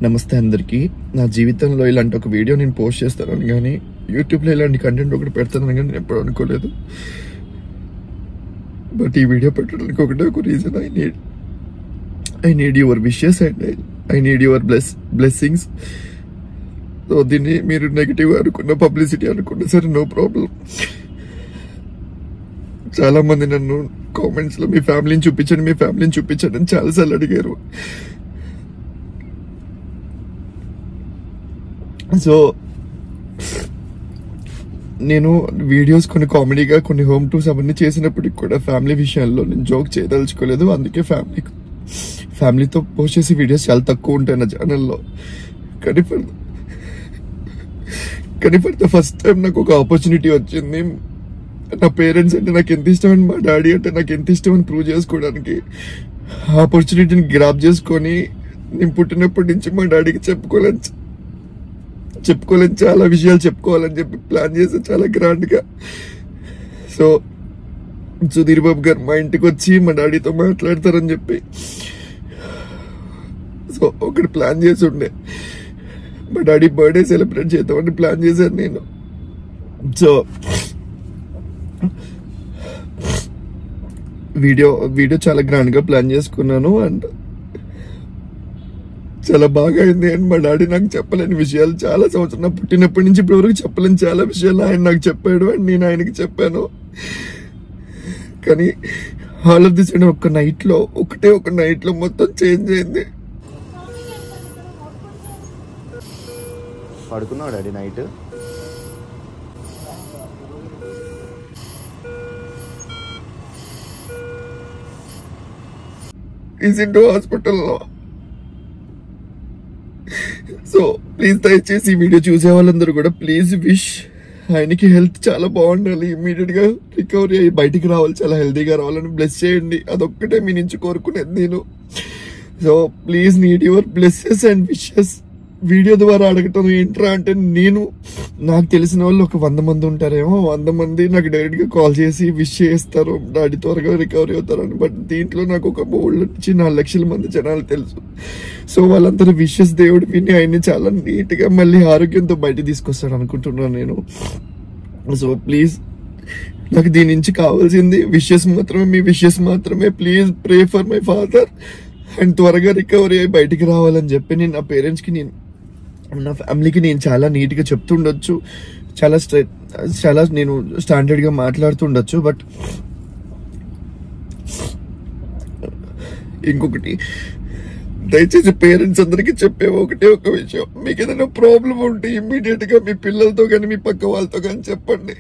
నమస్తే అందరికీ. నా జీవితంలో ఇలాంటి ఒక వీడియో నేను పోస్ట్ చేస్తానని కానీ, యూట్యూబ్లో ఇలాంటి కంటెంట్ ఒకటి పెడతానని కానీ నేను ఎప్పుడు అనుకోలేదు. బట్ ఈ వీడియో పెట్టడానికి ఒకటే ఒక reason, I need your wishes and I need your blessings. So దీన్ని మీరు నెగిటివ్ అనుకున్న, పబ్లిసిటీ అనుకున్నా సరే నో ప్రాబ్లం. చాలా మంది నన్ను కామెంట్స్ లో మీ ఫ్యామిలీని చూపించండి అని చాలాసార్లు అడిగారు. సో నేను వీడియోస్ కొన్ని కామెడీగా, కొన్ని హోమ్ టూర్స్ అవన్నీ చేసినప్పటికి కూడా ఫ్యామిలీ విషయాల్లో నేను జోక్ చేయదలుచుకోలేదు. అందుకే ఫ్యామిలీతో పోస్ట్ చేసే వీడియోస్ చాలా తక్కువ ఉంటాయి నా ఛానల్లో. కానీ ఫర్ ద ఫస్ట్ టైం నాకు ఒక ఆపర్చునిటీ వచ్చింది. నా పేరెంట్స్ అంటే నాకు ఎంత ఇష్టం అని, మా డాడీ అంటే నాకు ఎంత ఇష్టం అని ప్రూవ్ చేసుకోవడానికి ఆపర్చునిటీని గ్రాప్ చేసుకొని, నేను పుట్టినప్పటి నుంచి మా డాడీకి చెప్పుకోలేను చాలా విషయాలు చెప్పుకోవాలని చెప్పి ప్లాన్ చేసి చాలా గ్రాండ్ గా. సో సుధీర్ బాబు గారు మా ఇంటికి వచ్చి మా డాడీతో మాట్లాడతారని చెప్పి ఒకటి ప్లాన్ చేసి ఉండే. మా డాడీ బర్త్డే సెలబ్రేట్ చేద్దామని ప్లాన్ చేశాను నేను. సో వీడియో చాలా గ్రాండ్ గా ప్లాన్ చేసుకున్నాను అండ్ చాలా బాగా అయింది. అండ్ మా డాడీ నాకు చెప్పలేని విషయాలు చాలా సంవత్సరం, పుట్టినప్పటి నుంచి ఇప్పటి వరకు చెప్పలేని చాలా విషయాలు ఆయన నాకు చెప్పాడు అండ్ నేను ఆయనకి చెప్పాను. కానీ ఆల్ ఆఫ్ దిస్ ఒక నైట్ లో మొత్తం చేంజ్ అయింది. పడుకున్నావు డాడీ నైట్? హాస్పిటల్లో. సో ప్లీజ్ దయచేసి ఈ వీడియో చూసే వాళ్ళందరూ కూడా ప్లీజ్ విష్ ఆయనకి హెల్త్ చాలా బాగుండాలి, ఇమీడియట్ గా రికవరీ అయ్యి బయటికి రావాలి, చాలా హెల్తీగా రావాలని బ్లెస్ చేయండి. అదొక్కటే మీ నుంచి కోరుకునేది నేను. So please need your blesses and wishes. Video ద్వారా అడగటం ఏంట్రా అంటే, నాకు తెలిసిన వాళ్ళు ఒక 100 మంది ఉంటారేమో, 100 మంది నాకు డైరెక్ట్ గా కాల్ చేసి విష్ చేస్తారు డాడీ త్వరగా రికవరీ అవుతారని. బట్ దీంట్లో నాకు ఒక 3 నుంచి 4 లక్షల మంది జనాలు తెలుసు. సో వాళ్ళందరూ విషెస్ దేవుడు విని ఆయన్ని చాలా నీట్ గా మళ్ళీ ఆరోగ్యంతో బయట తీసుకొస్తాడు అనుకుంటున్నాను నేను. సో ప్లీజ్ నాకు దీని నుంచి కావాల్సింది విషెస్ మాత్రమే, మీ విషెస్ మాత్రమే. Please pray for my father and త్వరగా రికవరీ అయ్యి బయటికి రావాలని చెప్పి నేను నా పేరెంట్స్ కి, నా ఫ్యామిలీకి నేను చాలా నీట్ గా చెప్తుండొచ్చు, చాలా నేను స్టాండర్డ్ గా మాట్లాడుతుండొచ్చు. బట్ ఇంకొకటి దయచేసి పేరెంట్స్ అందరికీ చెప్పే ఒకటే ఒక విషయం, మీకు ఏదైనా ప్రాబ్లం ఉంటే ఇమ్మీడియట్ గా మీ పిల్లలతో కానీ మీ పక్క వాళ్ళతో కానీ చెప్పండి.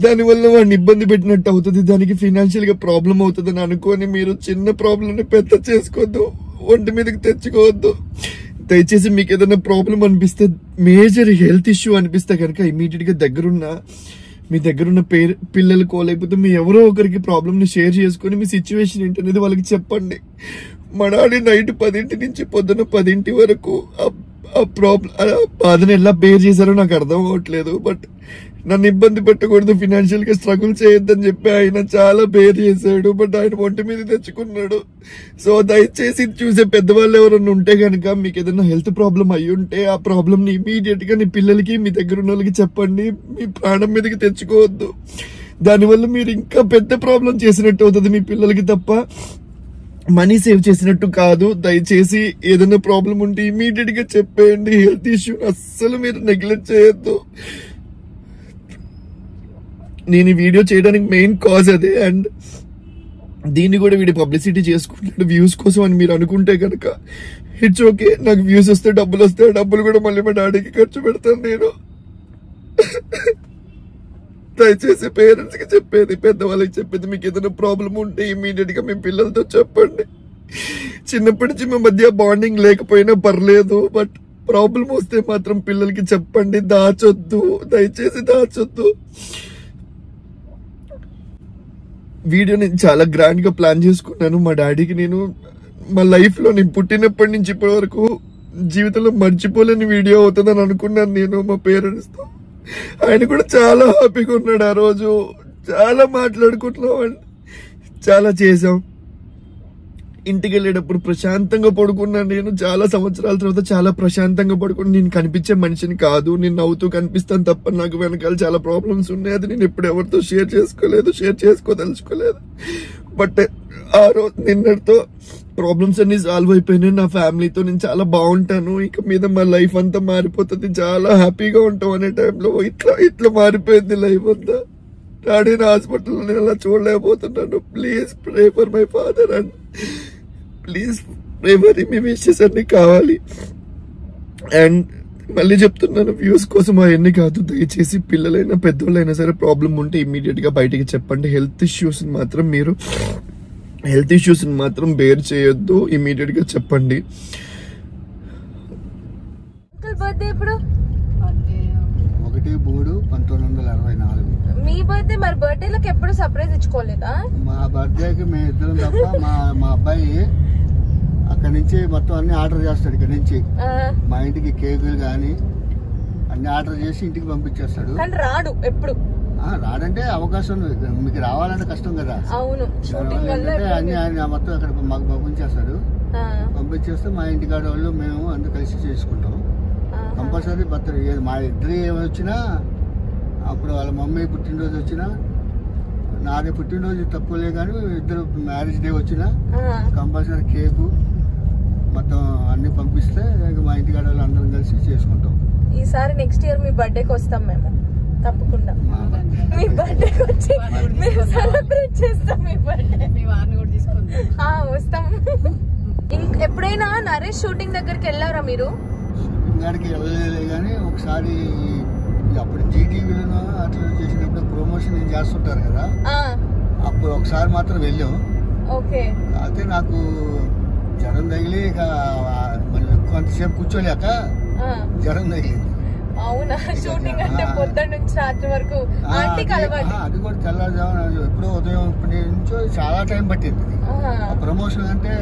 దానివల్ల వాడిని ఇబ్బంది పెట్టినట్టు అవుతుంది, దానికి ఫైనాన్షియల్ గా ప్రాబ్లం అవుతుంది అని అనుకొని మీరు చిన్న ప్రాబ్లం ని పెద్ద చేసుకోవద్దు, ఒంటి మీదకి తెచ్చుకోవద్దు. దయచేసి మీకు ఏదైనా ప్రాబ్లం అనిపిస్తే, మేజర్ హెల్త్ ఇష్యూ అనిపిస్తే కనుక ఇమీడియట్ గా మీ దగ్గరున్న పిల్లలకో లేకపోతే మీ ఎవరో ఒకరికి ప్రాబ్లమ్ ని షేర్ చేసుకుని మీ సిచ్యువేషన్ ఏంటనేది వాళ్ళకి చెప్పండి. మా డాడీ నైట్ 10 నుంచి పొద్దున 10 వరకు ఆ బాధను ఎలా బేర్ చేశారో నాకు అర్థం అవ్వట్లేదు. బట్ నన్ను ఇబ్బంది పెట్టకూడదు, ఫినాన్షియల్ గా స్ట్రగుల్ చేయొద్దని చెప్పి ఆయన చాలా బేర్ చేశాడు. బట్ ఆయన ఒంటి మీద తెచ్చుకున్నాడు. సో దయచేసి చూసే పెద్దవాళ్ళు ఎవరన్నా ఉంటే కనుక, మీకు ఏదైనా హెల్త్ ప్రాబ్లం అయి ఉంటే ఆ ప్రాబ్లం ని ఇమీడియట్ గా మీ పిల్లలకి, మీ దగ్గర ఉన్న వాళ్ళకి చెప్పండి. మీ ప్రాణం మీదకి తెచ్చుకోవద్దు, దానివల్ల మీరు ఇంకా పెద్ద ప్రాబ్లం చేసినట్టు అవుతుంది మీ పిల్లలకి తప్ప మనీ సేవ్ చేసినట్టు కాదు. దయచేసి ఏదైనా ప్రాబ్లం ఉంటే ఇమీడియట్ గా చెప్పేయండి. హెల్త్ ఇష్యూ అస్సలు మీరు నెగ్లెక్ట్ చేయొద్దు. నేను ఈ వీడియో చేయడానికి మెయిన్ కాజ్ అదే. అండ్ దీన్ని కూడా వీడి పబ్లిసిటీ చేసుకుంటాడు వ్యూస్ కోసం అని మీరు అనుకుంటే కనుక ఇట్స్ ఓకే. నాకు వ్యూస్ వస్తే డబ్బులు వస్తే ఆ డబ్బులు కూడా మళ్ళీ మా డాడీకి ఖర్చు పెడతాను నేను. దయచేసి పేరెంట్స్ కి చెప్పేది, పెద్దవాళ్ళకి చెప్పేది, మీకు ఏదైనా ప్రాబ్లం ఉంటే ఇమీడియట్ గా మీ పిల్లలతో చెప్పండి. చిన్నప్పటి నుంచి మీ మధ్య బాండింగ్ లేకపోయినా పర్లేదు, బట్ ప్రాబ్లం వస్తే మాత్రం పిల్లలకి చెప్పండి. దాచొద్దు, దయచేసి దాచొద్దు. వీడియో నేను చాలా గ్రాండ్ గా ప్లాన్ చేసుకున్నాను. మా డాడీకి నేను మా లైఫ్ లో, నేను పుట్టినప్పటి నుంచి ఇప్పటి వరకు జీవితంలో మర్చిపోలేని వీడియో అవుతుందని అనుకున్నాను నేను మా పేరెంట్స్ తో. ఆయన కూడా చాలా హ్యాపీగా ఉన్నాడు. ఆ రోజు చాలా మాట్లాడుకుంటున్నాం అండ్ చాలా చేసాం. ఇంటికి వెళ్ళేటప్పుడు ప్రశాంతంగా పడుకున్నాను. నేను చాలా సంవత్సరాల తర్వాత చాలా ప్రశాంతంగా పడుకుని, నేను కనిపించే మనిషిని కాదు, నేను నవ్వుతూ కనిపిస్తాను తప్ప నాకు వెనకాల చాలా ప్రాబ్లమ్స్ ఉన్నాయి. అది నేను ఎప్పుడు ఎవరితో షేర్ చేసుకోదలుచుకోలేదు. బట్ ఆ రోజు నిన్నటితో ప్రాబ్లమ్స్ అన్ని సాల్వ్ అయిపోయినాయి. నా ఫ్యామిలీతో నేను చాలా బాగుంటాను. ఇక మీద మా లైఫ్ అంతా మారిపోతుంది, చాలా హ్యాపీగా ఉంటాం అనే టైంలో ఇట్లా మారిపోయింది లైఫ్ అంతా. డాడీని హాస్పిటల్లో నేను అలా చూడలేకపోతున్నాను. Please pray for my father and please pray for మీ విషెస్ అన్ని కావాలి. అండ్ మళ్ళీ చెప్తున్నాను, వ్యూస్ కోసం అవన్నీ కాదు. దయచేసి పిల్లలైనా పెద్దోళ్ళైనా సరే ప్రాబ్లం ఉంటే ఇమ్మీడియట్ గా బయటికి చెప్పండి. హెల్త్ ఇష్యూస్ మాత్రం బేర్ చేయొద్దు, ఇమ్మీడియట్ గా చెప్పండి. బర్త్డే ఎప్పుడు? 1/3/1964. మీ బర్త్డే మరి బర్త్డేలకు ఎప్పుడు సర్ప్రైజ్ ఇచ్చుకోలేదా? మా బర్త్డేకి మేము ఇద్దరం తప్ప మా అబ్బాయి అక్కడి నుంచి మొత్తం అన్ని ఆర్డర్ చేస్తాడు. ఇక్కడ నుంచి మా ఇంటికి కేకులు కానీ అన్ని ఆర్డర్ చేసి ఇంటికి పంపించేస్తాడు. కానీ రాడు ఎప్పుడు. రాడంటే అవకాశం మీకు రావాలంటే కష్టం కదా. అవును, అన్ని ఆయన మొత్తం అక్కడ మాకు పంపించేస్తాడు. పంపించేస్తే మా ఇంటికాడ వాళ్ళు మేము అందరూ కలిసి చేసుకుంటాం. కంపల్సరీ బర్త్డే మా ఇద్దరు ఏమొచ్చినా, అప్పుడు వాళ్ళ మమ్మీ పుట్టినరోజు వచ్చినా, నాదే పుట్టినరోజు తక్కువలే కానీ ఇద్దరు మ్యారేజ్ డే వచ్చినా కంపల్సరీ కేకు మొత్తం అన్ని పంపిస్తే మా ఇంటికాడ వాళ్ళు అందరం కలిసి చేసుకుంటాం. ఈసారి నెక్స్ట్ ఇయర్ మీ బర్త్డేకి వస్తాం మేము తప్పకుండా. మీ బర్త్డేకి వచ్చి మేము సెలబ్రేట్ చేస్తాం. మీ బర్త్డే మీ వారిని కూడా తీసుకుంటాం. వస్తాం. ఎప్పుడైనా నరేష్ షూటింగ్ దగ్గరికి వెళ్ళారా మీరు? షూటింగ్ కాడికి వెళ్ళలేదు కానీ ఒకసారి అప్పుడు జీటీవీలో అట్లా చేసినప్పుడు ప్రమోషన్ చేస్తుంటారు కదా, అప్పుడు ఒకసారి మాత్రం వెళ్ళాం. ఓకే. అయితే నాకు జ్వరం తగిలి ఇక కొంతసేపు కూర్చోలేక జ్వరం తగిలింది. అవునా? షూటింగ్ అంటే పొద్దున్న నుంచి రాత్రి వరకు అది కూడా తెల్లారుజామున ఎప్పుడో ఉదయం ఇప్పటి నుంచో చాలా టైం పట్టింది. ప్రమోషన్ అంటే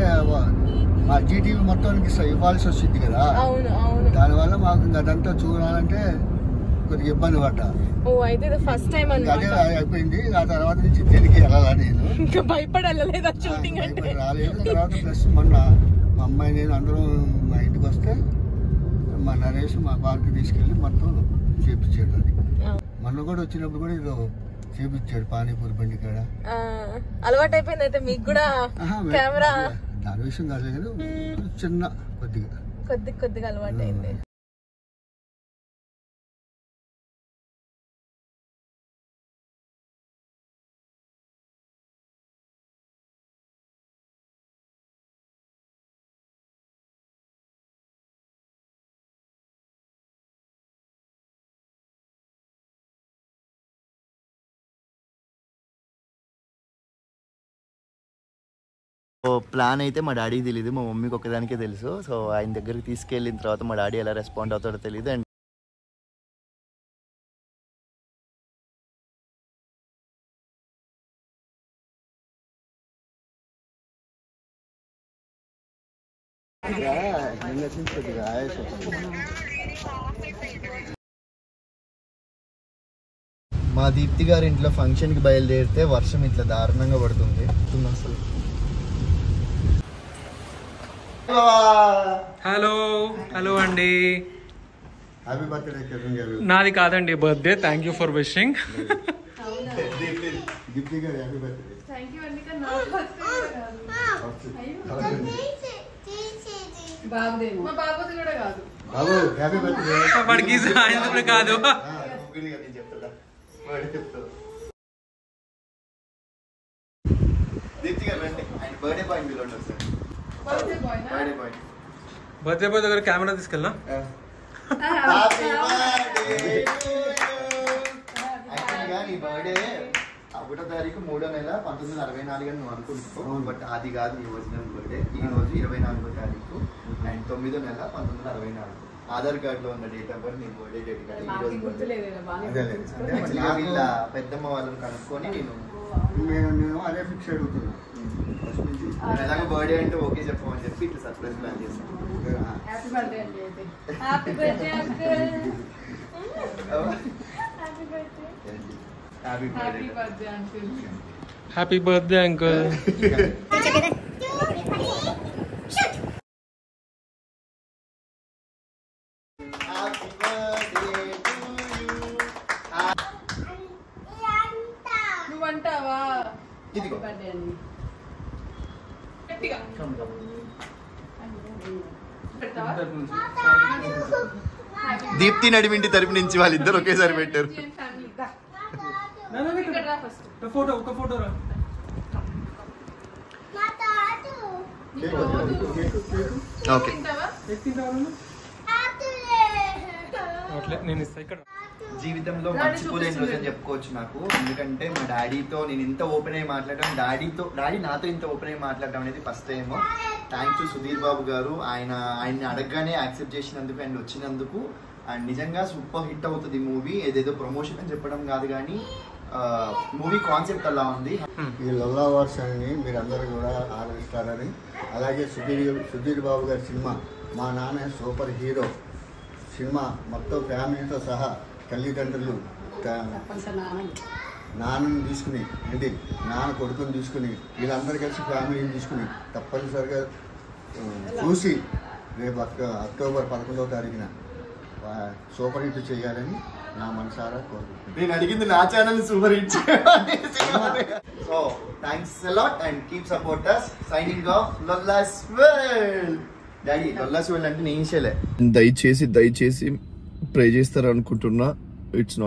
మా జీటీవీ మొత్తానికి ఇవ్వాల్సి వచ్చింది కదా, దానివల్ల మాకు అదంతా చూడాలంటే కొద్దిగా ఇబ్బంది పడ్డా. అయితే ఫస్ట్ టైం అదే అయిపోయింది. ఆ తర్వాత నుంచి దేనికి వెళ్ళాలా నేను ఇంకా భయపడలేదా షూటింగ్ అంటే? రాలేదు. తర్వాత ప్లస్ మొన్న మా అమ్మాయి నేను అందరం మా ఇంటికి వస్తే మా నరేష్ మా పార్క్ తీసుకెళ్ళి మొత్తం చేపించాడు. అది మొన్న కూడా వచ్చినప్పుడు కూడా ఏదో చేపించాడు పానీపూరి బండి కాడ. అలవాటు అయిపోయింది అయితే మీకు కూడా కెమెరా? దాని విషయం కాదు కానీ చిన్న కొద్దిగా అలవాటు అయింది. ప్లాన్ అయితే మా డాడీకి తెలియదు, మా మమ్మీకి ఒకదానికే తెలుసు. సో ఆయన దగ్గరికి తీసుకెళ్ళిన తర్వాత మా డాడీ ఎలా రెస్పాండ్ అవుతాడో తెలియదు. అండ్ మా దీప్తి గారి ఇంట్లో ఫంక్షన్కి బయలుదేరితే వర్షం ఇట్లా దారుణంగా పడుతుంది అసలు. హలో అండి. Happy birthday. నాది కాదండి birthday. Thank you for wishing. Deepti గారు హ్యాపీ బర్త్డే. బాబు కూడా కాదు. బాబు హ్యాపీ బర్త్డే. వాడికి సాయంత్రం కాదు. దీప్తి గారు రండి, ఆయన బర్త్డే బాయ్ పిలవండి సార్. బర్త్డే బాయ్ దగ్గర కెమెరా తీసుకెళ్ళా. నీ బర్త్డే 1వ తారీఖు 3వ నెల 1964 అని నువ్వు అనుకుంటున్నావు, బట్ అది కాదు నీ ఒరిజినల్ బర్త్డే. ఈ రోజు 24వ తారీఖు అండ్ 9వ నెల 1964. ఆధార్ కార్డ్ లో ఉన్న డేట్ ఆఫ్ బర్త్ నీ బర్త్డే డేట్ కాదు. వీళ్ళ పెద్దమ్మ వాళ్ళని కనుక్కొని నేను అదే ఫిక్స్ అడుగుతున్నా. ఎలాగో బర్త్డే అంటే ఓకే చెప్పమని చెప్పి ఇట్లా సర్ప్రైజ్ ప్లాన్ చేస్తాను. Happy birthday uncle. Happy birthday to you. నువ్వంటావా ఇదిగో గట్టిగా పెడతావా? దీప్తి నడిమింటి తరపు నుంచి వాళ్ళిద్దరు ఒకేసారి పెట్టారు. ఫ్యామిలీ దా. నా, నా, నా, ఇక్కడ రా ఫస్ట్. ఒక ఫోటో రా. ఓకే తింటావా? అట్లే నేను ఇస్తా ఇక్కడ. జీవితంలో మర్చిపోలేని రోజు అని చెప్పుకోవచ్చు నాకు. ఎందుకంటే మా డాడీతో నేను ఇంత ఓపెన్ అయ్యి మాట్లాడడం, డాడీ నాతో ఇంత ఓపెన్ అయ్యి మాట్లాడడం అనేది first time. Thanks to Sudheer Babu గారు. ఆయన్ని అడగగానే యాక్సెప్ట్ చేసినందుకు అండ్ వచ్చినందుకు. అండ్ నిజంగా సూపర్ హిట్ అవుతుంది మూవీ. ఏదేదో ప్రమోషన్ అని చెప్పడం కాదు కానీ మూవీ కాన్సెప్ట్ అలా ఉంది. ఈ లొల్లా వార్స్ అని మీరు అందరూ కూడా ఆదరిస్తారని, అలాగే సుధీర్ బాబు గారి సినిమా మా నాన్న సూపర్ హీరో సినిమా మొత్తం ఫ్యామిలీతో సహా తల్లిదండ్రులు నాన్నని తీసుకుని ఏంటి నాన్న కొడుకుని తీసుకుని వీళ్ళందరూ కలిసి ఫ్యామిలీని తీసుకుని తప్పనిసరిగా చూసి రేపు అక్టోబర్ 11వ తారీఖున సూపర్ హిట్ చేయాలని నా మనసారా కోరుకుంటున్నాను. నేను అడిగింది నా channel super hit. So thanks a lot and keep support us. Signing off Lolla's world. Daddy Lolla's world అంటే నేను చేయలే. దయచేసి ప్రే చేస్తారు అనుకుంటున్నా. It's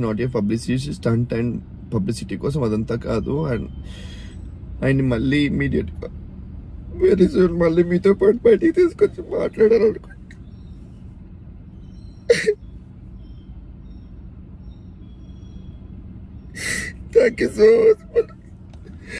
not a publicity stunt and publicity కోసం అదంతా కాదు. అండ్ ఆయన మళ్ళీ ఇమీడియట్ గా వెరీ సూన్ మళ్ళీ మీతో పాటు బయటికి తీసుకొచ్చి మాట్లాడారు అనుకో. Thank you so much.